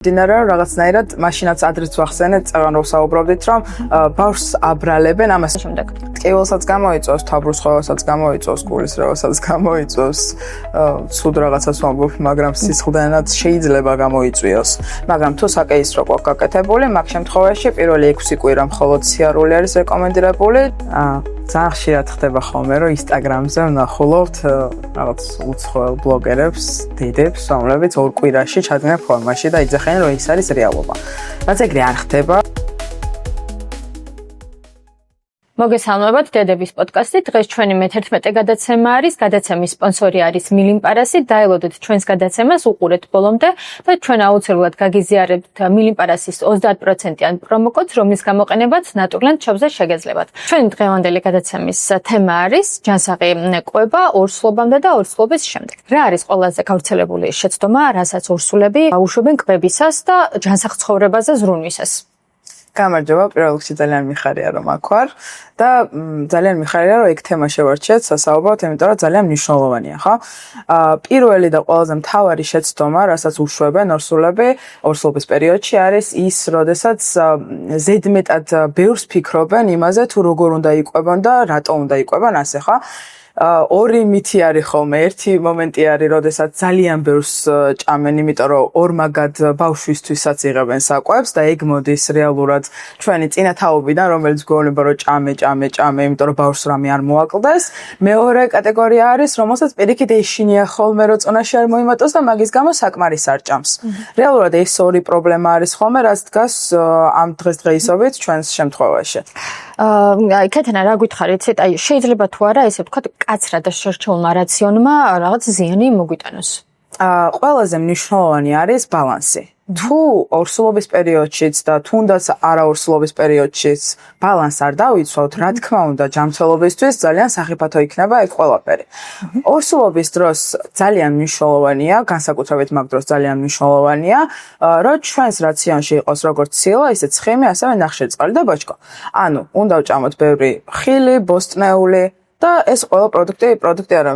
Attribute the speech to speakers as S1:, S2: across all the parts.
S1: დინარა რაღაცნაირად მაშინაც ადრეც ვახსენეთ წევან რო საუბრობდით რომ ბავშვს აბრალებენ ამას შემდეგ ტკივილსაც გამოიწვევს თაბრუსხოვასაც გამოიწვევს გულისრევასაც გამოიწვევს ცუდ რაღაცას ვამბობ მაგრამ სისხლდანაც შეიძლება გამოიწვიოს მაგრამ თუ საკეისრო ყო გაკეთებული მაგ შემთხვევაში პირველი 6 კვირა მხოლოდ სიარული არის რეკომენდირებული ძალიან ხშირად ხდება ხოლმე რომ ინსტაგრამზე ვნახულობთ რაღაც უცხოელ ბლოგერებს დიდებს რომლებიც 2 კვირაში ჩადნენ ფორმაში და იძახენ რომ ის არის რეალობა. რაც ეგრე არ ხდება.
S2: მოგესალმებათ დედების პოდკასტი. დღეს ჩვენი მე-11 გადაცემა არის. გადაცემის სპონსორი არის მილიმპარასი. დაელოდეთ ჩვენს გადაცემას, უყურეთ ბოლომდე და ჩვენ აუცილებლად გაგიზიარებთ მილიმპარასის 30%-იან პრომოკოდს, რომლის გამოყენებაც ნატურლენდ შოპზე შეგეძლებათ. ჩვენი დღევანდელი გადაცემის თემა არის ჯანსაღი კვება ორსულობამდე და ორსულობის შემდეგ. რა არის ყველაზე გავრცელებული შეცდომა, რასაც ორსულები აუშვებენ კვებისას და ჯანსაღ ცხოვრებაზე ზრუნვისას?
S1: გამარჯობა, პირველ რიგში ძალიან მიხარია რომ აქ ვარ და ძალიან მიხარია რომ ეგ თემა შევარჩიეთ სასაუბროდ, იმიტომ რომ ძალიან მნიშვნელოვანია, ხო? პირველი და ყველაზე მთავარი შეცდომა, რასაც უშვებენ ორსულები ორსულობის პერიოდში არის ის, როდესაც ზედმეტად ბევრს ფიქრობენ იმაზე, თუ როგორ უნდა იყვებონ და რატო უნდა იყვებონ ასე, ხო? ორი მითი არის ხოლმე. ერთი მომენტი არის, როდესაც ძალიან ბევრს ჭამენ, იმიტომ რომ ორმაგად ბავშვისთვისაც იღებენ საკვებს და ეგ მოდის რეალურად ჩვენი წინათაობიდან, რომელიც გვეუბნება რომ ჭამე, იმიტომ რომ ბავშვს რამე არ მოაკლდეს. მეორე კატეგორია არის, რომელსაც პირიქით ეშინია ხოლმე რომ წონაში არ მოიმატოს და მაგის გამო საკმარის არ ჭამს. რეალურად ეს ორი პრობლემა არის ხოლმე, რაც დგას ამ დღესდღეობით ჩვენს შემთხვევაში.
S2: კეთენა რა გითხარით, აი შეიძლება თუ არა ესე ვთქვათ კაცრად და შერჩეულმა რაციონმა რაღაც ზიანი მოგვიტანოს.
S1: ყველაზე მნიშვნელოვანი არის ბალანსი. თუ ორსულობის პერიოდშიც და თუნდაც არაორსულობის პერიოდშიც ბალანს არ დავიცვავთ, რა თქმა უნდა, ჯანმრთელობისთვის ძალიან სახიფათო იქნება ეგ ყველაფერი. ორსულობის დროს ძალიან მნიშვნელოვანია, განსაკუთრებით მაგ დროს ძალიან მნიშვნელოვანია, რომ ჩვენს რაციონში იყოს როგორც ცილა, ისე ცხიმი, ასევე ნახშირწყალი და ბოჭკო. ანუ, უნდა ვჭამოთ ბევრი ხილი, ბოსტნეული და ეს ყველა პროდუქტი არა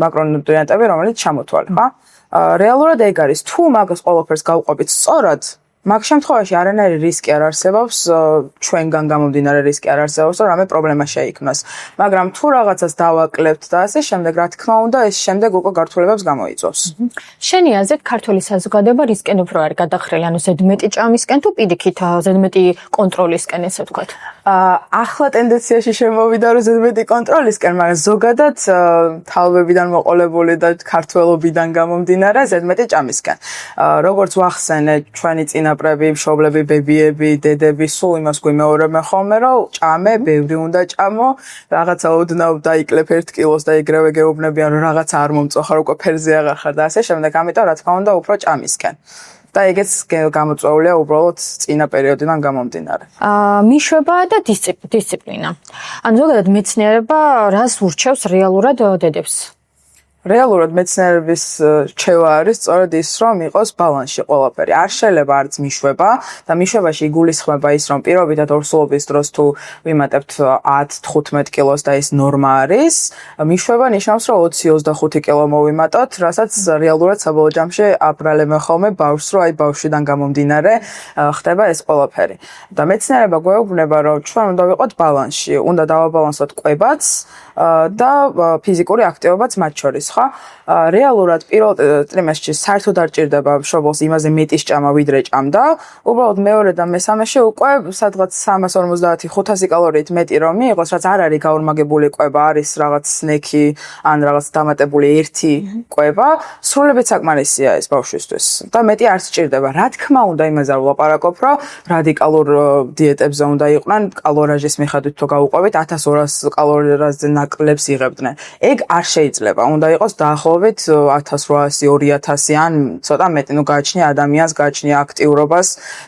S1: მაკრონუტრიენტები, რომელიც ჩამოთვალე, ხო? რეალურად ეგ არის, თუ მაგას ყველაფერს გავყვებით სწორად, მაგ შემთხვევაში არანაირი რისკი არ არსებობს, ჩვენგან გამომდინარე რისკი არ არსებობს, რომ რამე პრობლემა შეიქმნას. მაგრამ თუ რაღაცას დავაკლებთ და ასე შემდეგ, რა თქმა უნდა, ეს შემდეგ უკვე გართულებებს გამოიწვევს.
S2: შენი აზრით, ქართული საზოგადოება რისკენ უფრო არის გადახრილი, ანუ ზედმეტი ჭამისკენ თუ პირიქით ზედმეტი კონტროლისკენ, ესე ვთქვათ?
S1: ახლა ტენდენციაში შემოვიდა რომ ზედმეტი კონტროლისკენ, მაგრამ ზოგადად თაობებიდან მოყოლებული და ქართველობიდან გამომდინარე ზედმეტი ჭამისკენ. როგორც ვახსენე, ჩვენი წინაპრები, მშობლები, ბებიები, დედები სულ იმას გვიმეორებენ ხოლმე, რომ ჭამე, ბევრი უნდა ჭამო, რაღაცა ოდნავ დაიკლებ 1 კილოს და ეგრევე გეუბნებიან რომ რაღაცა არ მომწოხარ, უკვე ფერზე აღარ ხარ და ასე შემდეგ, ამიტომ რა თქმა უნდა უფრო ჭამისკენ. და ეგეც გამოწვეულია უბრალოდ წინა პერიოდიდან გამომდინარე.
S2: მიშვება და დისციპლინა. ანუ ზოგადად მეცნიერება რას ურჩევს რეალურად დედებს?
S1: რეალურად მეცნიერების რჩევა არის სწორედ ის, რომ იყოს ბალანსში ყველაფერი. არ შეიძლება არც მიშვება და მიშვებაში იგულისხმება ის, რომ პირობითად ორსულობის დროს თუ ვიმატებთ 10-15 კილოს და ეს ნორმა არის, მიშვება ნიშნავს, რომ 20-25 კილო მოვიმატოთ, რასაც რეალურად საბოლოო ჯამში აბრალებენ ხოლმე ბავშვს, რომ აი ბავშვიდან გამომდინარე ხდება ეს ყველაფერი. და მეცნიერება გვეუბნება, რომ ჩვენ უნდა ვიყოთ ბალანსში, უნდა დავაბალანსოთ კვებაც და ფიზიკური აქტივობაც მათ შორის. რეალურად პირველ ტრიმესტრში საერთოდ არ ჭირდება მშობელს იმაზე მეტი ჭამა ვიდრე ჭამდა. უბრალოდ მეორე და მესამეში უკვე სადღაც 350-500 კალორიით მეტი რომ მიიღოს, რაც არ არის გაორმაგებული კვება, არის რაღაც სნექი ან რაღაც დამატებული ერთი კვება, სრულებით საკმარისია ეს ბავშვისთვის და მეტი არ სჭირდება. რა თქმა უნდა, იმაზე არ ვლაპარაკობ, რომ რადიკალურ დიეტებზე უნდა იყვნენ, კალორაჟის მიხედვით თუ გაუყვებით 1200 კალორიაზე ნაკლებს იღებდნენ. ეგ არ შეიძლება. უნდა იყოს დაახლოებით 1800-2000 ან ცოტა მეტი, ნუ გააჩნია ადამიანს, გააჩნია აქტიურობას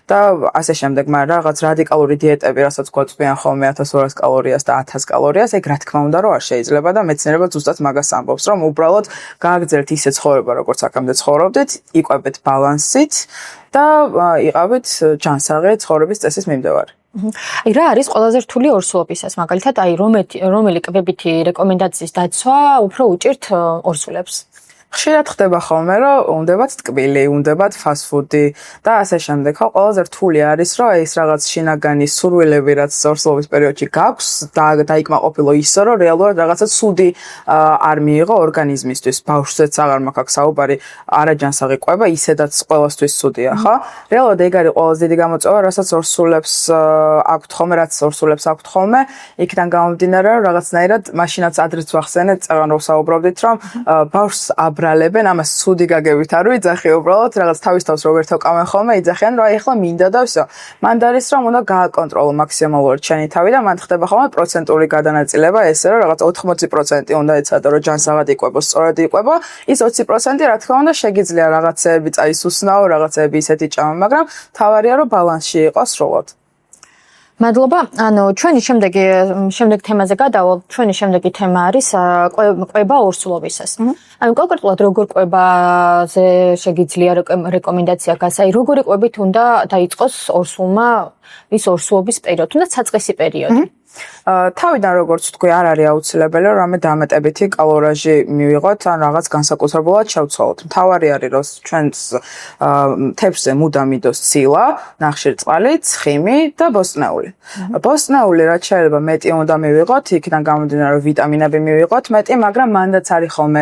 S1: და ასე შემდეგ, მაგრამ რაღაც რადიკალური დიეტები, რასაც გვაწვდიან ხოლმე 1200 კალორიას და 1000 კალორიას, ეგ რა თქმა უნდა რომ არ შეიძლება და მეცნიერება ზუსტად მაგას ამბობს, რომ უბრალოდ გააგრძელეთ ისე ცხოვრება, როგორც აქამდე ცხოვრობდით, იყვებით ბალანსით და იყავით ჯანსაღი ცხოვრების წესის მიმდევარი.
S2: აი რა არის ყველაზე რთული ორსულობისას, მაგალითად, აი რომელი კვებითი რეკომენდაციის დაცვა უფრო უჭირთ ორსულებს?
S1: ხშირად ხდება ხოლმე, რომ უნდებათ ტკბილი, უნდებათ ფასტფუდი და ასე შემდეგ. ხო, ყველაზე რთული არის, რომ ეს რაღაც შინაგანი სურვილები, რაც ორსულობის პერიოდში გაქვს, დაიკმაყოფილო ისე, რომ რეალურად რაღაცა ცუდი არ მიიღო ორგანიზმისთვის. ბავშვზეც აღარ მაქვს აქ საუბარი, არაჯანსაღი ყვება ისედაც ყველასთვის ცუდია, ხო? რეალურად ეგ არის ყველაზე დიდი გამოწვევა, რასაც ორსულებს აქვთ ხოლმე, რაც ორსულებს აქვთ ხოლმე, იქიდან გამომდინარე, რომ რაღაცნაირად მაშინაც ადრეც ვახსენეთ, წეგან რო საუბრობდით, რომ ბავშვს აბრალებენ, ამას ცუდი გაგებით არ ვიძახი, უბრალოდ რაღაც თავის თავს რო ვერთოკავენ ხოლმე, იძახიან, რომ აი ახლა მინდა და всё. მანდ არის რომ უნდა გააკონტროლო მაქსიმალურად ჩენი თავი და მან ხდება ხოლმე პროცენტული გადანაწილება, ესე რომ რაღაც 80% უნდა ეცადო, რომ ჯანსაღად იყვებო, სწორად იყვებო, ის 20% რა თქმა უნდა შეგიძლია რაღაცეები წაისუსნაო, რაღაცეები ისეთი ჭამა, მაგრამ თავარია რომ ბალანსში იყოს სრულად.
S2: მადლობა. ჩვენი შემდეგ თემაზე გადავალთ. ჩვენი შემდეგი თემა არის ყვება ორსულობისას. კონკრეტულად როგორ ყვებაზე შეგიძლია რეკომენდაცია გასა, როგორი ყვებით უნდა დაიწყოს ორსულმა ის ორსულობის პერიოდი, თუნდაც საწყისი პერიოდი.
S1: თავიდან როგორც თქვი, არ არის აუცილებელი, რომ რამე დამატებითი კალორაჟი მივიღოთ, ან რაღაც განსაკუთრებულად შევცვალოთ. მთავარი არის, რომ ჩვენს თევზზე მუდამ იდოს ცილა, ნახშირწყალი, ცხიმი და ბოსტნეული. ბოსტნეული რაც შეიძლება მეტი უნდა მივიღოთ, იქიდან გამომდინარე, რომ ვიტამინები მივიღოთ მეტი, მაგრამ მანდაც არის ხოლმე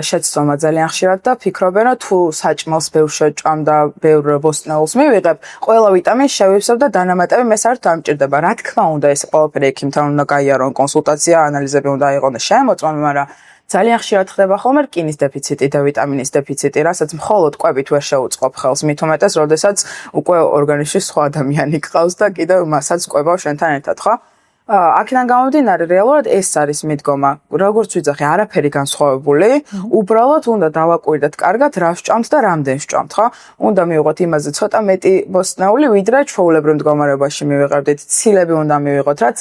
S1: შეცდომა ძალიან ხშირად და ფიქრობენ, რომ თუ საჭმელს ბევრ შეჭამ და ბევრ ბოსტნეულს მივიღებ, ყველა ვიტამინს შევივსებ და დანამატები მეს არ დამჭირდება. რა თქმა უნდა, ეს ყველაფერი ექიმთან უნდა გაიარონ კონსულტაცია, ანალიზები უნდა აიღონ და შემოწმონ, მაგრამ ძალიან ხშირად ხდება ხოლმე რკინის დეფიციტი და ვიტამინის დეფიციტი, რასაც მხოლოდ ყვებით ვერ შეუწყობ ხელს, მით უმეტეს, როდესაც უკვე ორგანიზმში სხვა ადამიანი გყავს და კიდევ მასაც ყვებავ შენთან ერთად, ხო? აქედან გამომდინარე, რეალურად ეს არის მიდგომა. როგორც ვიძახი, არაფერი განსხვავებული, უბრალოდ უნდა დავაკვირდეთ კარგად, რა ვსჭამთ და რამდენ ვსჭამთ, ხო? უნდა მივიღოთ იმაზე ცოტა მეტი ბოსტნეული, ვიდრე ჩვეულებრივ მდგომარეობაში მივიღებდით. ცილები უნდა მივიღოთ, რაც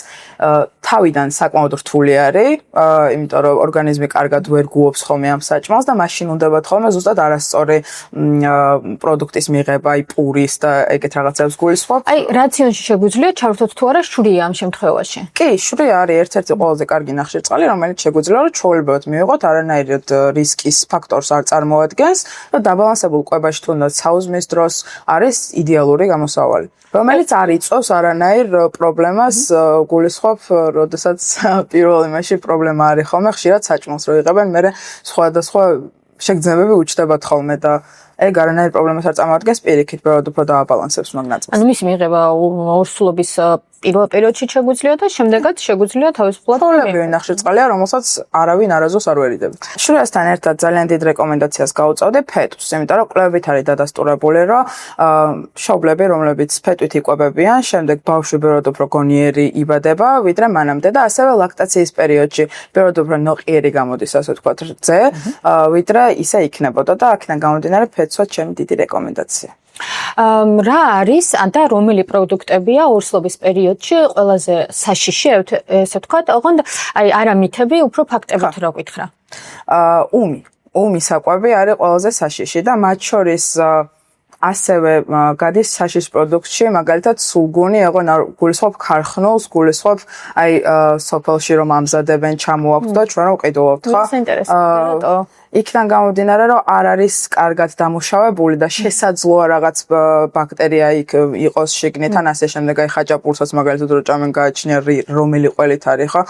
S1: თავიდან საკმაოდ რთული არის, იმიტომ რომ ორგანიზმი კარგად ვერ გუობს ხოლმე ამ საჭმელს და მაშინ უნდებათ ხოლმე ზუსტად არასწორი პროდუქტის მიღება, აი პურის და ეგეთ რაღაცებს გულისხმობ.
S2: აი რაციონში შეგვიძლია ჩავრთოთ თუ არა შვრია ამ შემთხვევაში.
S1: კი, შვრია არის ერთ-ერთი ყველაზე კარგი ნახშირწყალი, რომელიც შეგვიძლია რომ ჩვეულებრივად მივიღოთ, არანაირად რისკის ფაქტორს არ წარმოადგენს და დაბალანსებულ ყვებაში თუნდაც საუზმის დროს არის იდეალური გამოსავალი, რომელიც არ იწვევს არანაირ პრობლემას. გულისხმობ, როდესაც პირველ იმაში პრობლემა არის ხოლმე ხშირად საჭმელს რო იღებენ, მერე სხვადასხვა შეგრძნებები უჩნდებათ ხოლმე და ეგ არანაირ პრობლემას არ წარმოადგენს, პირიქით ბევრად უფრო დააბალანსებს მაგ ნაწილს.
S2: ანუ მისი მიღება ორსულობის პირველ პერიოდში შეგვიძლია და შემდეგაც შეგვიძლია თავისუფლად
S1: ჩვეულებრივი ნახშირწყალია, რომელსაც არავინ არასდროს არ ვერიდებით. შვრიასთან ერთად ძალიან დიდ რეკომენდაციას გავუწევდი ფეტვს, იმიტომ რომ კვლევებით არის დადასტურებული, რომ მშობლები, რომლებიც ფეტვით იკვებებიან, შემდეგ ბავშვი ბევრად უფრო გონიერი იბადება, ვიდრე მანამდე და ასევე ლაქტაციის პერიოდში ბევრად უფრო ნოყიერი გამოდის, ასე ვთქვათ, რძე, ვიდრე ისე იქნებოდა და აქედან გამომდინარე ფეტვსა ჩემი დიდი რეკომენდაცია.
S2: რა არის და რომელი პროდუქტებია ორსულობის პერიოდში ყველაზე საშიში, ესე ვთქვათ, ოღონდ აი არა მითები, უფრო ფაქტებით რა გითხრა.
S1: უმი საკვები არის ყველაზე საშიში და მათ შორის ასევე გადის საშიშ პროდუქტში, მაგალითად სულგუნი, ეგონ გულისხმობ ქარხნულს, გულისხმობ აი სოფელში რომ ამზადებენ, ჩამოაქვთ და ჩვენ რომ ყიდულობთ, ხო?
S2: ეს ინტერესანტია, რატო?
S1: იქიდან გამომდინარე, რომ არ არის კარგად დამუშავებული და შესაძლოა რაღაც ბაქტერია იქ იყოს შიგნით, ან ასე შემდეგ, აი ხაჭაპურსაც მაგალითად რო ჭამენ გააჩნია რომელი ყველით არის, ხო?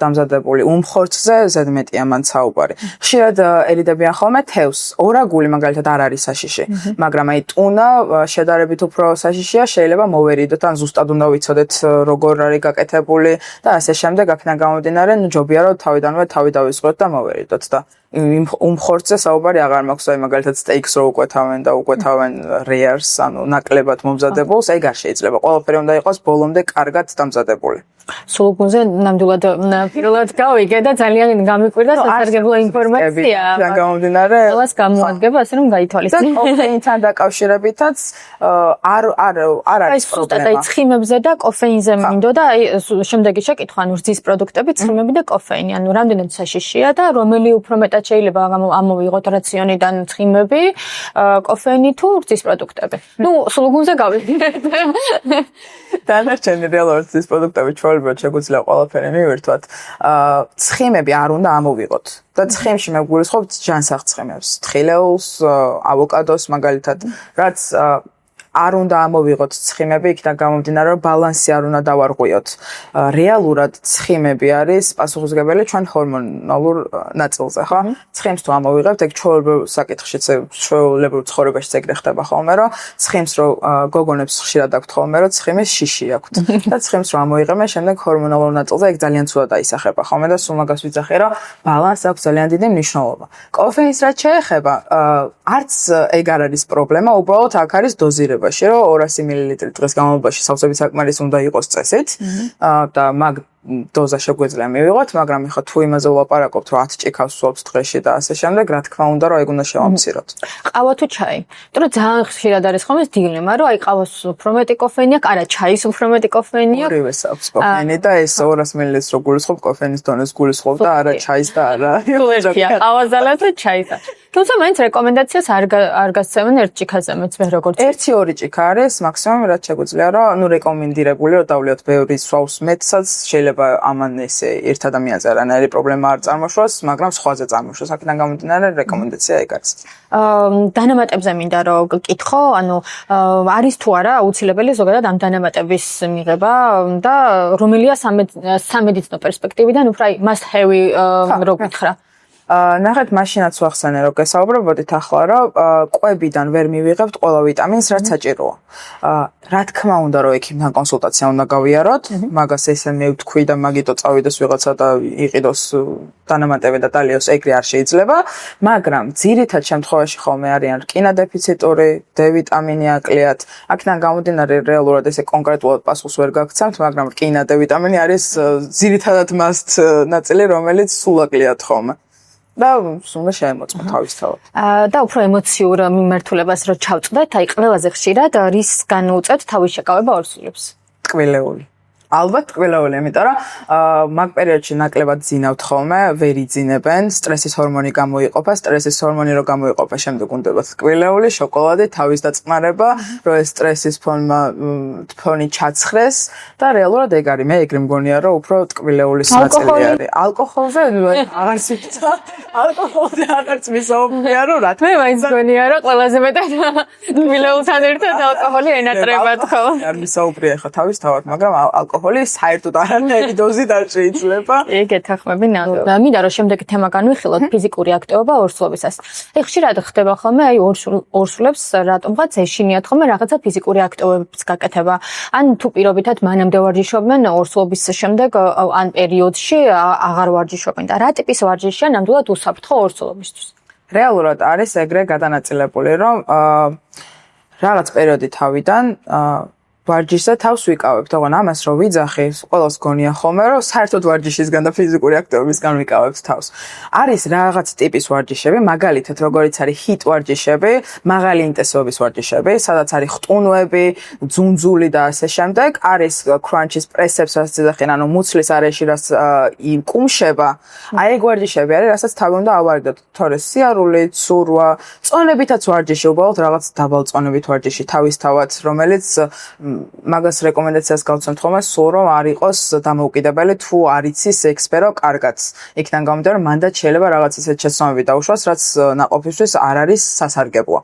S1: დამზადებული. უმხორცზე ზედმეტია მან საუბარი. ხშირად ერიდებიან ხოლმე თევზს. ორაგული მაგალითად არ არის საშიში, მაგრამ აი ტუნა შედარებით უფრო საშიშია, შეიძლება მოვერიდოთ, ან ზუსტად უნდა ვიცოდეთ როგორ არის გაკეთებული და ასე შემდეგ, აქედან გამომდინარე, ჯობია რომ თავიდანვე თავი დავისხოთ და მოვერიდოთ და უმხორცზე საუბარი აღარ მაქვს, აი მაგალითად სტეიქს რო უკვეთავენ და უკვეთავენ რეარს, ანუ ნაკლებად მომზადებულს, ეგ არ შეიძლება. ყველაფერი უნდა იყოს ბოლომდე კარგად დამზადებული.
S2: სულგუნზე ნამდვილად პირველად გავიგე და ძალიან გამიკვირდა სასარგებლო ინფორმაცია.
S1: თან გამომდინარე,
S2: ყველას გამოადგება, ასე რომ გაითვალისწინე.
S1: და კოფეინთან დაკავშირებითაც არ არის პრობლემა.
S2: აი ცხიმებზე და კოფეინზე მინდოდა, აი შემდეგი შეკითხვა, ანუ რძის პროდუქტები, ცხიმები და კოფეინი, ანუ რამდენად საშიშია და რომელი უფრო მეტად შეიძლება ამოვიღოთ რაციონიდან ცხიმები, კოფეინი თუ რძის პროდუქტები. ნუ სულგუნზე გავიგე.
S1: დანარჩენი რეალურად რძის პროდუქტები ჩვეულებრივ ნაკლებად შეგვიძლია ყველაფერი მივირთვათ. ცხიმები არ უნდა ამოვიღოთ. და ცხიმში მე გულისხმობ ჯანსაღ-ცხიმებს, თხილეულს, ავოკადოს მაგალითად, რაც არ უნდა ამოვიღოთ ცხიმები, იქიდან გამომდინარე, რომ ბალანსი არ უნდა დავარღვიოთ. რეალურად ცხიმები არის პასუხისმგებელი ჩვენ ჰორმონალურ ნაწილზე, ხო? ცხიმს თუ ამოვიღებთ, ეგ ჩვეულებრივ საკითხშიც, ჩვეულებრივ ცხოვრებაშიც ეგრე ხდება ხოლმე, რომ ცხიმს რო გოგონებს ხშირად აქვთ ხოლმე, რომ ცხიმის შიში აქვთ. და ცხიმს რო ამოიღებენ, შემდეგ ჰორმონალურ ნაწილზე ეგ ძალიან ცუდად აისახება ხოლმე და სულ მაგას ვიძახე, რომ ბალანსს აქვს ძალიან დიდი მნიშვნელობა. კოფეინს რაც შეეხება, არც ეგ არ არის პრობლემა, უბრალოდ აქ არის დოზირება. რომ 200 მილილიტრი დღის განმავლობაში სავსებით საკმარის უნდა იყოს წესით და მაგ დოზა შეგვეძლია მივიღოთ, მაგრამ ეხლა თუ იმაზე ვლაპარაკობთ, რომ 10 ჭიქავს სვობს დღეში და ასე შემდეგ, რა თქმა უნდა, რომ ეგ უნდა შევამციროთ.
S2: ყავა თუ ჩაი? იმიტომ რომ ძალიან ხშირად არის ხოლმე დილემა, რომ აი ყავას უფრო მეტი კოფეინი აქვს, არა ჩაის უფრო მეტი კოფეინი აქვს.
S1: ორივეს აქვს კოფეინი და ეს 200 მილილიტრს რო გულისხმობ, კოფეინის დონეს გულისხმობ და არა ჩაის და არა.
S2: ყავას ძალას და ჩაის. თუმცა მაინც რეკომენდაციას არ გასცემენ ერთ ჭიქაზე მეც მე როგორც
S1: 1-2 ჭიქა არის მაქსიმუმ რაც შეგვიძლია რომ რეკომენდირებული რომ დავლიოთ ბევრი სვავს მეტსაც შეიძლება ამან ესე ერთ ადამიანზე არანაირი პრობლემა არ წარმოშოს მაგრამ სხვაზე წარმოშოს აქედან გამომდინარე რეკომენდაცია ეგ არის
S2: დანამატებზე მინდა რომ გკითხო ანუ არის თუ არა აუცილებელი ზოგადად ამ დანამატების მიღება და რომელია სამედიცინო პერსპექტივიდან უფრო აი must have რო გითხრა
S1: ნახეთ, მაშინაც ვახსენე, რომ გესაუბრებოდით ახლა, რომ კვებიდან ვერ მივიღებთ ყველა ვიტამინს, რაც საჭიროა. რა თქმა უნდა, რომ ექიმთან კონსულტაცია უნდა გავიაროთ, მაგას ესე მე ვთქვი და მაგიტო წავიდეს ვიღაცა და იყიდოს დანამატები და დალიოს, ეგრე არ შეიძლება, მაგრამ ძირითად შემთხვევაში ხოლმე არიან რკინა დეფიციტური, D ვიტამინი აკლიათ. აქედან გამომდინარე რეალურად ესე კონკრეტულად პასუხს ვერ გაგცემთ, მაგრამ რკინა D ვიტამინი არის ძირითადად must ნაწილი, რომელიც სულ აკლიათ ხოლმე. და უნდა შეემოწმო თავისთავად.
S2: და უფრო ემოციურ მიმართულებას რო ჩავწყდეთ, აი ყველაზე ხშირად რის განუწევთ თავის შეკავება ორსულებს?
S1: ტკბილეული. ალბათ ტკბილეული, იმიტომ რომ მაგ პერიოდში ნაკლებად ძინავთ ხოლმე, ვერ იძინებენ, სტრესის ჰორმონი გამოიყოფა, სტრესის ჰორმონი რო გამოიყოფა, შემდეგ უნდათ ტკბილეული, შოკოლადი, თავის დაწყნარება, რომ ეს სტრესის ფონი ჩაცხრეს და რეალურად ეგ არის. მე ეგრე მგონია, რომ უფრო ტკბილეულის ნაწილი არის. ალკოჰოლზე აღარ სიტყვა. ალკოჰოლზე აღარც მისაუბრია, რომ რა
S2: მე მაინც მგონია, რომ ყველაზე მეტად ტკბილეულთან ერთად ალკოჰოლი ენატრებათ ხო?
S1: არ მისაუბრია ხა თავისთავად, მაგრამ ალკოჰოლი საერთოდ არანაირი დოზით არ შეიძლება.
S2: ეგ ეთანხმები ნამდვილად. მინდა რომ შემდეგი თემა განვიხილოთ ფიზიკური აქტივობა ორსულობისას. აი ხშირად ხდება ხოლმე აი ორსულებს რატომღაც ეშინიათ ხოლმე რაღაცა ფიზიკური აქტივობების გაკეთება. ან თუ პირობითად მანამდე ვარჯიშობდნენ ორსულობის შემდეგ ან პერიოდში აღარ ვარჯიშობენ და რა ტიპის ვარჯიშია ნამდვილად უსაფრთხო ორსულობისთვის?
S1: რეალურად არის ეგრე გადანაწილებული, რომ რაღაც პერიოდი თავიდან ვარჯიშზე თავს ვიკავებთ, თორემ ამას რო ვიძახი, ყველას გონია ხოლმე, რომ საერთოდ ვარჯიშისგან და ფიზიკური აქტივობისგან ვიკავებთ თავს. არის რაღაც ტიპის ვარჯიშები, მაგალითად, როგორიც არის ჰიტ ვარჯიშები, მაღალი ინტენსივობის ვარჯიშები, სადაც არის ხტუნვები, ძუნძული და ასე შემდეგ, არის crunches, პრესებს, რაც ძახენ, ანუ მუცლის არეში, რაც იმკუმშება. აი ეგ ვარჯიშები არის, რასაც თავი უნდა ავარდოთ, თორე სიარული, ცურვა, წონებითაც ვარჯიში, უბრალოდ რაღაც დაბალწონებით ვარჯიში თავისთავად, რომელიც მაგას რეკომენდაციას გავცემთ ხოლმე სულ რომ არ იყოს დამოუკიდებელი თუ არ იცის ექსპერო კარგად. იქიდან გამომდინარე რომ მანდაც შეიძლება რაღაც ისეთ შეცდომები დაუშვას, რაც ნაყოფისთვის არ არის სასარგებლო.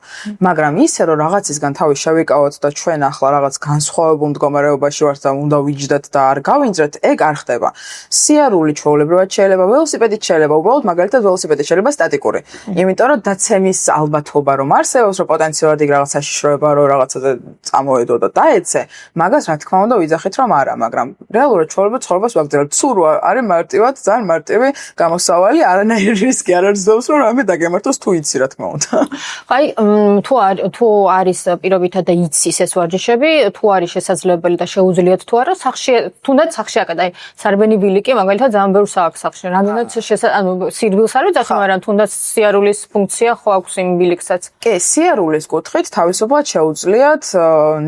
S1: მაგრამ ისე რომ რაღაცისგან თავი შევიკავოთ და ჩვენ ახლა რაღაც განსხვავებულ მდგომარეობაში ვართ და უნდა ვიჯდეთ და არ გავინძრეთ, ეგ არ ხდება. სიარული ჩვეულებრივად შეიძლება, ველოსიპედით შეიძლება, უბრალოდ მაგალითად ველოსიპედი შეიძლება სტატიკური. იმიტომ რომ დაცემის ალბათობა რომ არსებობს, რომ პოტენციურად იქ რაღაც საშიშროება რომ რაღაცაზე წამოედო და დაეცე მაგას რა თქმა უნდა ვიძახით რომ არა, მაგრამ რეალურად ცხოვრებას ვაგრძელებთ. ცურვა არის მარტივად, ძალიან მარტივი გამოსავალი, არანაირი რისკი არ არსებობს, რომ რამე დაგემართოს თუ იცი რა თქმა უნდა.
S2: აი, თუ არის პირობითად და იცის ეს ვარჯიშები, თუ არის შესაძლებელი და შეუძლიათ თუ არა, სახში, თუნდაც სახში აკეთე. აი, სარბენი ბილიკი მაგალითად ძალიან ბევრს აქვს სახში. რამდენად ანუ სირბილს არ ვიძახი, მაგრამ თუნდაც სიარულის ფუნქცია ხო აქვს იმ ბილიკსაც.
S1: კი, სიარულის კუთხით თავისუფლად შეუძლიათ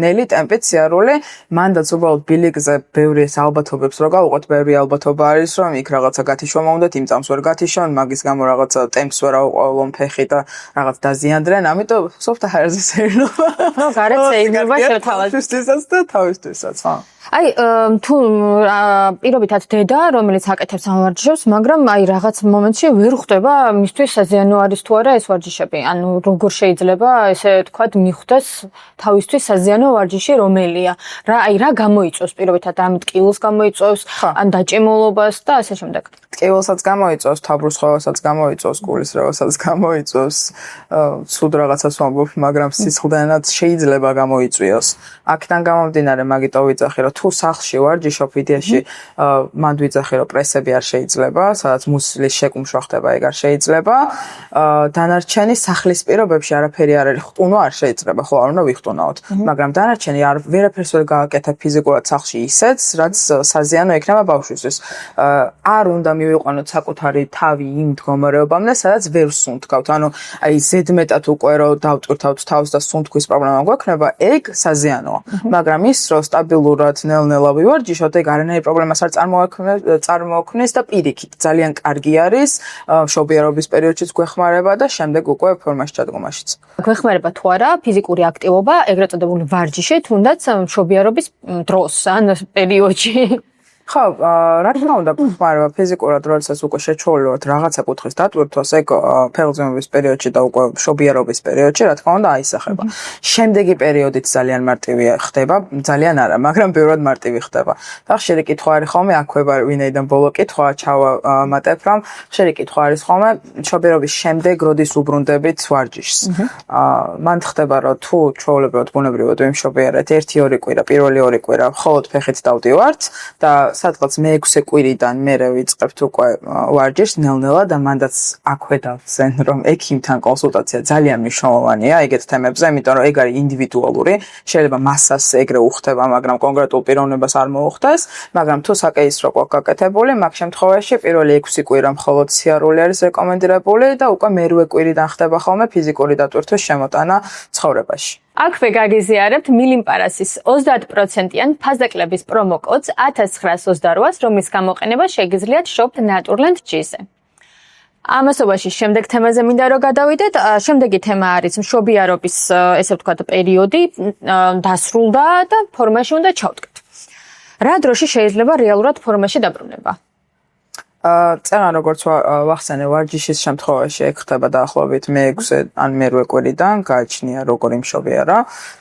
S1: ნელი ტემპით სიარული, მანდაც უბრალოდ ბილიკზე ბევრი ალბათობებს რო გავუყოთ, ბევრი ალბათობა არის, რომ იქ რაღაცა გათიშვა მომდეთ, იმ წამს ვერ გათიშონ, მაგის გამო რაღაცა ტემპს ვერ აუყოლონ ფეხი და რაღაც დაზიანდნენ, ამიტომ soft hair-ზე სერნობა.
S2: ნუ გარეთ შეიძლება შევთავაზოთ
S1: თავისთვისაც და თავისთვისაც, ხო.
S2: აი თუ პირობითად დედა რომელიც აკეთებს ამ ვარჯიშებს, მაგრამ აი რაღაც მომენტში ვერ ხვდება მისთვის საზიანო არის თუ არა ეს ვარჯიშები. ანუ როგორ შეიძლება ესე თქვათ მიხვდეს თავისთვის საზიანო ვარჯიში რომელია? რა გამოიწვევს პირობითად ამ ტკივილს გამოიწვევს, ან დაჭემულობას და ასე შემდეგ.
S1: ტკივილსაც გამოიწვევს, თავბრუსხოვასაც გამოიწვევს, გულისრევასაც გამოიწვევს, ცუდ რაღაცას ვამბობ, მაგრამ სისხლდენად შეიძლება გამოიწვიოს. აქედან გამომდინარე, მაგიტო ვიძახი, რომ თუ სახლში ვარჯიშობ, იდეაში მანდ ვიძახი, რომ პრესები არ შეიძლება, სადაც მუსლის შეკუმშვა ხდება, ეგ არ შეიძლება. დანარჩენი სახლის პირობებში არაფერი არ არის, ხტუნვა არ შეიძლება, ხო, არ უნდა ვიხტუნაოთ, მაგრამ დანარჩენი ვერაფერს ვერ გააკეთებ ფიზიკურად სახლში ისეც, რაც საზიანო იქნება ბავშვისთვის. არ უნდა მივიყვანოთ საკუთარი თავი იმ მდგომარეობამდე, სადაც ვერ სუნთქავთ. ანუ აი ზედმეტად უკვე რომ დავტვირთავთ თავს და სუნთქვის პრობლემა გვექნება, ეგ საზიანოა. მაგრამ ის რომ სტაბილურად ნელ-ნელა ვივარჯიშოთ, ეგ არანაირი პრობლემას არ წარმოაქმნის და პირიქით ძალიან კარგი არის მშობიარობის პერიოდშიც გვეხმარება და შემდეგ უკვე ფორმაში ჩადგომაშიც.
S2: გვეხმარება თუ არა ფიზიკური აქტივობა, ეგრეთ წოდებული ვარჯიში, თუნდაც მშობიარობის დროს ან პერიოდში?
S1: ხო, რა თქმა უნდა, გვეხმარება ფიზიკურად, როდესაც უკვე შეჩვეული ვართ რაღაცა კუთხის დატვირთვას, ეგ ფეხმძიმების პერიოდში და უკვე მშობიარობის პერიოდში, რა თქმა უნდა, აისახება. შემდეგი პერიოდით ძალიან მარტივი ხდება, ძალიან არა, მაგრამ ბევრად მარტივი ხდება. და ხშირი კითხვა არის ხოლმე, აქვე ვარ ვინაიდან ბოლო კითხვა ჩავამატებ, რომ ხშირი კითხვა არის ხოლმე, მშობიარობის შემდეგ როდის უბრუნდებით ვარჯიშს. მან ხდება, რომ თუ ჩვეულებრივად ბუნებრივად ვიმშობიარეთ 1-2 კვირა, პირველი 2 კვირა მხოლოდ ფეხით დავდივართ და სადღაც მე-6 კვირიდან მერე ვიწყებთ უკვე ვარჯიშს ნელ-ნელა და მანდაც აქვე დავცენ, რომ ექიმთან კონსულტაცია ძალიან მნიშვნელოვანია ეგეთ თემებზე, იმიტომ რომ ეგ არის ინდივიდუალური, შეიძლება მასას ეგრე უხდება, მაგრამ კონკრეტულ პიროვნებას არ მოუხდეს, მაგრამ თუ საკეისრო გვაქვს გაკეთებული, მაგ შემთხვევაში პირველი 6 კვირა მხოლოდ სიარული არის რეკომენდირებული და უკვე მე-8 კვირიდან ხდება ხოლმე ფიზიკური დატვირთვის შემოტანა ცხოვრებაში.
S2: აქვე გაგიზიარებთ მილიმპარასის 30%-იან ფაზაკლების პრომო კოდს 1928-ს, რომლის გამოყენება შეგიძლიათ შოპ Naturland Cheese-ზე. ამასობაში შემდეგ თემაზე მინდა რომ გადავიდეთ. შემდეგი თემა არის მშობიარობის, ესე ვთქვათ, პერიოდი დასრულდა და ფორმაში უნდა ჩავდგეთ. რა დროში შეიძლება რეალურად ფორმაში დაბრუნება?
S1: წეღან როგორც ვახსენე ვარჯიშის შემთხვევაში ეგ ხდება დაახლოებით მე-6 ან მე-8 კვირიდან გააჩნია როგორი მშობიარა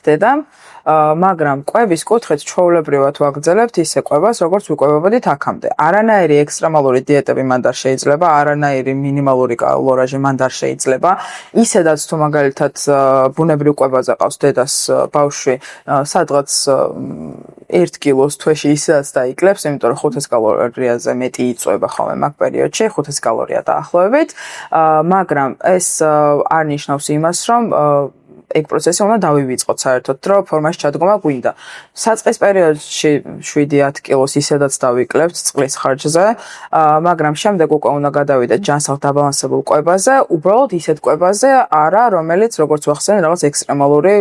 S1: დედამ, მაგრამ კვების კუთხით ჩვეულებრივად ვაგრძელებთ ისე კვებას, როგორც ვიკვებებოდით აქამდე. არანაირი ექსტრემალური დიეტები მანდ არ შეიძლება, არანაირი მინიმალური კალორიაჟი მანდ არ შეიძლება. ისედაც თუ მაგალითად ბუნებრივ კვებაზე ყავს დედას ბავშვი, სადღაც 1 კილოს თვეში ისედაც დაიკლებს, იმიტომ რომ 500 კალორიაზე მეტი იწვება ხოლმე მაგ პერიოდში, 500 კალორია დაახლოებით, მაგრამ ეს არ ნიშნავს იმას, რომ ეგ პროცესი უნდა დავივიწყოთ საერთოდ, რომ ფორმაში ჩადგომა გვინდა. საწყის პერიოდში 7-10 კილოს ისედაც დავიკლებთ წყლის ხარჯზე, მაგრამ შემდეგ უკვე უნდა გადავიდეთ ჯანსაღ დაბალანსებულ კვებაზე, უბრალოდ ისეთ კვებაზე არა, რომელიც როგორც ვახსენე, რაღაც ექსტრემალური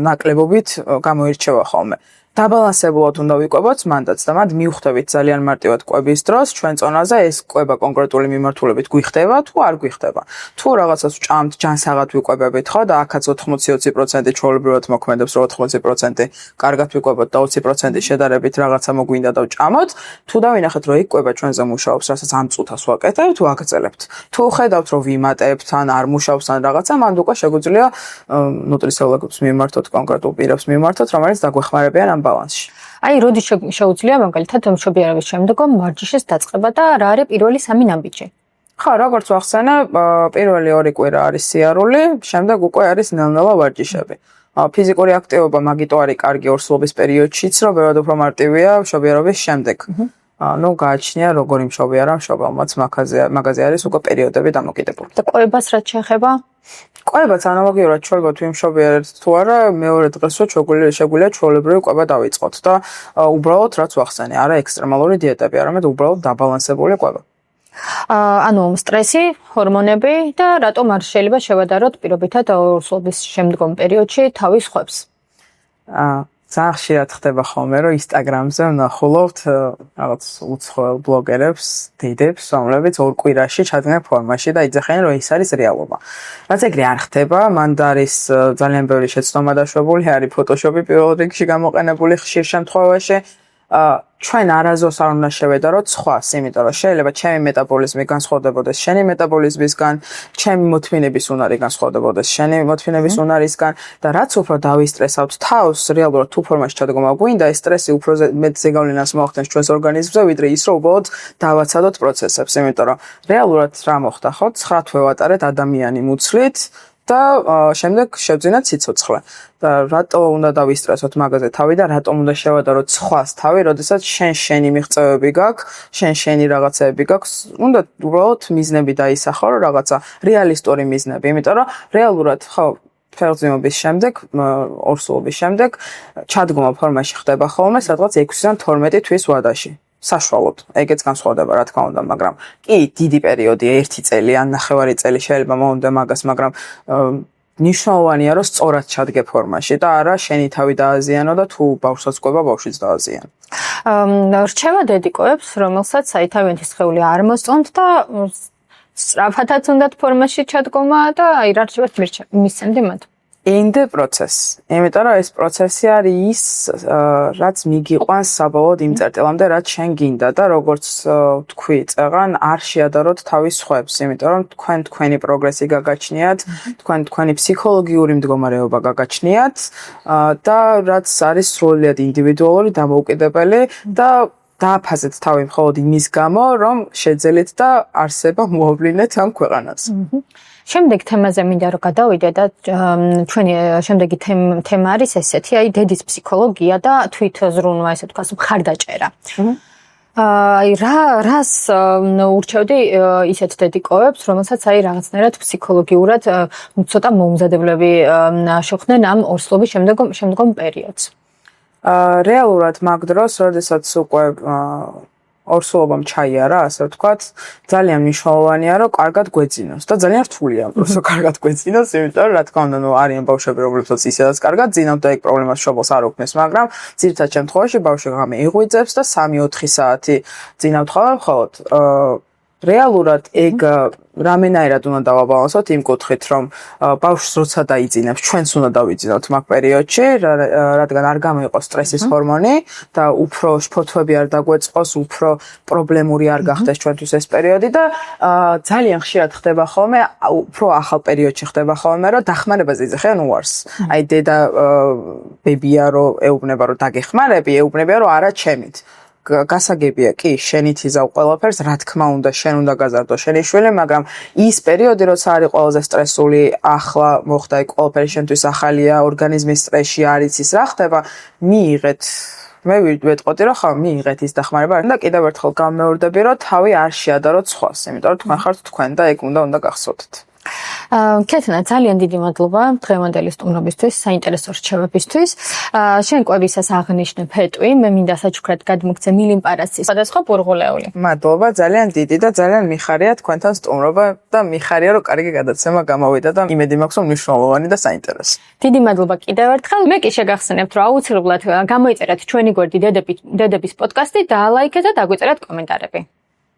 S1: ნაკლებობით გამოირჩევა ხოლმე. დაბალანსებულად უნდა ვიკვებოთ მანდაც და მანდ მივხვდებით ძალიან მარტივად კვების დროს ჩვენ წონაზე ეს კვება კონკრეტული მიმართულებით გვიხდება თუ არ გვიხდება. თუ რაღაცას ვჭამთ, ჯანსაღად ვიკვებებით, ხო და აქაც 80-20% ჩვეულებრივად მოქმედებს, რომ 80% კარგად ვიკვებოთ და 20% შედარებით რაღაცა მოგვინდა და ვჭამოთ, თუ დავინახეთ, რომ ეგ კვება ჩვენზე მუშაობს, რასაც ამ წუთას ვაკეთებთ, ვაგრძელებთ. თუ ხედავთ, რომ ვიმატებთ, ან არ მუშაობს ან რაღაცა, მანდ უკვე შეგვიძლია ნუტრიციოლოგებს მიმართოთ, კონკრეტულ პირებს მიმართოთ, რომელიც დაგვეხმარებიან ამ ბალანსში.
S2: აი, როდის შეუძლია მაგალითად მშობიარობის შემდგომ ვარჯიშის დაწყება და რა არის პირველი 3 ნაბიჯი?
S1: ხო, როგორც ვახსენე, პირველი 2 კვირა არის სიარული, შემდეგ უკვე არის ნელ-ნელა ვარჯიშები. ფიზიკური აქტივობა მაგიტო არის კარგი ორსულობის პერიოდშიც, რომ ბევრად უფრო მარტივია მშობიარობის შემდეგ. ნუ გააჩნია როგორი მშობიარა მშობელმაც მაგაზე არის უკვე პერიოდები დამოკიდებული.
S2: და კვებას რაც შეეხება?
S1: კვებაც ანალოგიურად ჩვეულებრივად ვიმშობიარებთ თუ არა, მეორე დღესვე შეგვიძლია ჩვეულებრივი კვება დავიწყოთ და უბრალოდ რაც ვახსენე, არა ექსტრემალური დიეტები, არამედ უბრალოდ დაბალანსებული კვება.
S2: ანუ სტრესი, ჰორმონები და რატომ არ შეიძლება შევადაროთ პირობითად ორსულობის შემდგომ პერიოდში თავის ხვებს?
S1: ძალიან ხშირად ხდება ხოლმე, რომ Instagram-ზე ვნახულობთ რაღაც უცხოელ ბლოგერებს, დიდებს, რომლებიც ორ კვირაში ჩადგნენ ფორმაში და იძახიან, რომ ეს არის რეალობა. რაც ეგრე არ ხდება, მანდ არის ძალიან ბევრი შეცდომა დაშვებული, არის Photoshop-ი პირველ რიგში გამოყენებული ხშირ შემთხვევაში. ჩვენ არასდროს არ უნდა შევედაროთ სხვას, იმიტომ რომ შეიძლება ჩემი მეტაბოლიზმი განსხვავდებოდეს შენი მეტაბოლიზმისგან, ჩემი მოთმინების უნარი განსხვავდებოდეს შენი მოთმინების უნარისგან და რაც უფრო დავისტრესავთ თავს, რეალურად თუ ფორმაში ჩადგომა გვინდა, ეს სტრესი უფრო მეტ ზეგავლენას მოახდენს ჩვენს ორგანიზმზე, ვიდრე ის რომ უბრალოდ დავაცადოთ პროცესებს, იმიტომ რომ რეალურად რა მოხდა ხო? 9 თვე ვატარეთ ადამიანი მუცლით და შემდეგ შევძინათ სიცოცხლე. და რატო უნდა დავისტრესოთ მაგაზე თავი და რატომ უნდა შევადაროთ სხვას თავი, როდესაც შენი მიღწევები გაქვს, შენი რაღაცეები გაქვს, უნდა უბრალოდ მიზნები დაისახო, რომ რაღაცა რეალისტური მიზნები, იმიტომ რომ რეალურად ხო ფერზიმობის შემდეგ, ორსულობის შემდეგ ჩადგომა ფორმაში ხდება ხოლმე სადღაც 6-დან 12 თვის ვადაში. საშუალოდ, ეგეც განსხვავდება რა თქმა უნდა, მაგრამ კი დიდი პერიოდი 1 წელი ან 9 წელი შეიძლება მოუნდა მაგას, მაგრამ ნიშნავენია რომ სწორად ჩადგე ფორმაში და არა შენი თავი დააზიანო და თუ ბავშვსაც ყვება, ბავშვიც დააზიანო.
S2: რჩევა დედიკოებს, რომელსაც აი თავიანთი სხეული არ მოსწონთ და სწრაფადაც უნდათ ფორმაში ჩადგომა და აი რა რჩევას მისცემდი მათ?
S1: In the process. იმიტომ რომ ეს პროცესი არის ის, რაც მიგიყვანს საბოლოოდ იმ წერტილამდე, რაც შენ გინდა და როგორც თქვი, წეღან არ შეადაროთ თავის სხვებს, იმიტომ რომ თქვენი პროგრესი გაგაჩნიათ, თქვენი ფსიქოლოგიური მდგომარეობა გაგაჩნიათ და რაც არის სრულიად ინდივიდუალური, დამოუკიდებელი და დააფასეთ თავი მხოლოდ იმის გამო, რომ შეძელით და არსება მოავლინეთ ამ ქვეყანას.
S2: შემდეგ თემაზე მინდა რომ გადავიდე და ჩვენი შემდეგი თემა არის ესეთი, აი დედის ფსიქოლოგია და თვითზრუნვა, ესე ვთქვას, მხარდაჭერა. აი რას ურჩევდი ისეთ დედიკოებს, რომელსაც აი რაღაცნაირად ფსიქოლოგიურად ცოტა მოუმზადებლები შეხვდნენ ამ ორსულობის შემდგომ პერიოდს.
S1: რეალურად მაგ დროს, როდესაც უკვე ორსულობამ ჩაიარა, ასე ვთქვათ, ძალიან მნიშვნელოვანია, რომ კარგად გვეძინოს და ძალიან რთულია, რომ კარგად გვეძინოს, იმიტომ რომ რა თქმა უნდა, არიან ბავშვები, რომლებსაც ისედაც კარგად ძინავთ და ეგ პრობლემას შობილს არ უქმნის, მაგრამ ძირითად შემთხვევაში ბავშვი ღამე იღვიძებს და 3-4 საათი ძინავთ ხოლმე, რეალურად ეგ რამენაირად უნდა დავაბალანსოთ იმ კუთხით, რომ ბავშვს როცა დაიძინებს, ჩვენც უნდა დავიძინოთ მაგ პერიოდში, რადგან არ გამოიყოს სტრესის ჰორმონი და უფრო შფოთვები არ დაგვეწყოს, უფრო პრობლემური არ გახდეს ჩვენთვის ეს პერიოდი და ძალიან ხშირად ხდება ხოლმე, უფრო ახალ პერიოდში ხდება ხოლმე, რომ დახმარებაზე იძახიან უარს. აი დედა ბებია რომ ეუბნება რომ დაგეხმარები, ეუბნებია რომ არა ჩემით. გასაგებია კი შენით იზავ ყველაფერს, რა თქმა უნდა შენ უნდა გაზარდო შენი შვილი, მაგრამ ის პერიოდი როცა არის ყველაზე სტრესული, ახლა მოხდა იქ ყველაფერი შენთვის ახალია, ორგანიზმის სტრესში არის ის რა ხდება, მიიღეთ მე ვეტყოდი რომ ხა მიიღეთ ის დახმარება და კიდევ ერთხელ გამეორდები რომ თავი არ შეადაროთ სხვას, იმიტომ რომ თქვენ ხართ თქვენ და ეგ უნდა გახსოვდეთ.
S2: კეთნა, ძალიან დიდი მადლობა დღევანდელი სტუმრობისთვის, საინტერესო რჩევებისთვის. შენ კვებისას აღნიშნე ფეტვი, მე მინდა საჩუქრად გადმოგცე მილიმპარასის სხვადასხვა ბურღულეული.
S1: მადლობა, ძალიან დიდი და ძალიან მიხარია თქვენთან სტუმრობა და მიხარია რომ კარგი გადაცემა გამოვიდა და იმედი მაქვს რომ მნიშვნელოვანი და საინტერესო.
S2: დიდი მადლობა კიდევ ერთხელ. მე კი შეგახსენებთ რომ აუცილებლად გამოიწერეთ ჩვენი გვერდი დედების პოდკასტი, დაალაიქეთ და დაგვიწერეთ კომენტარები.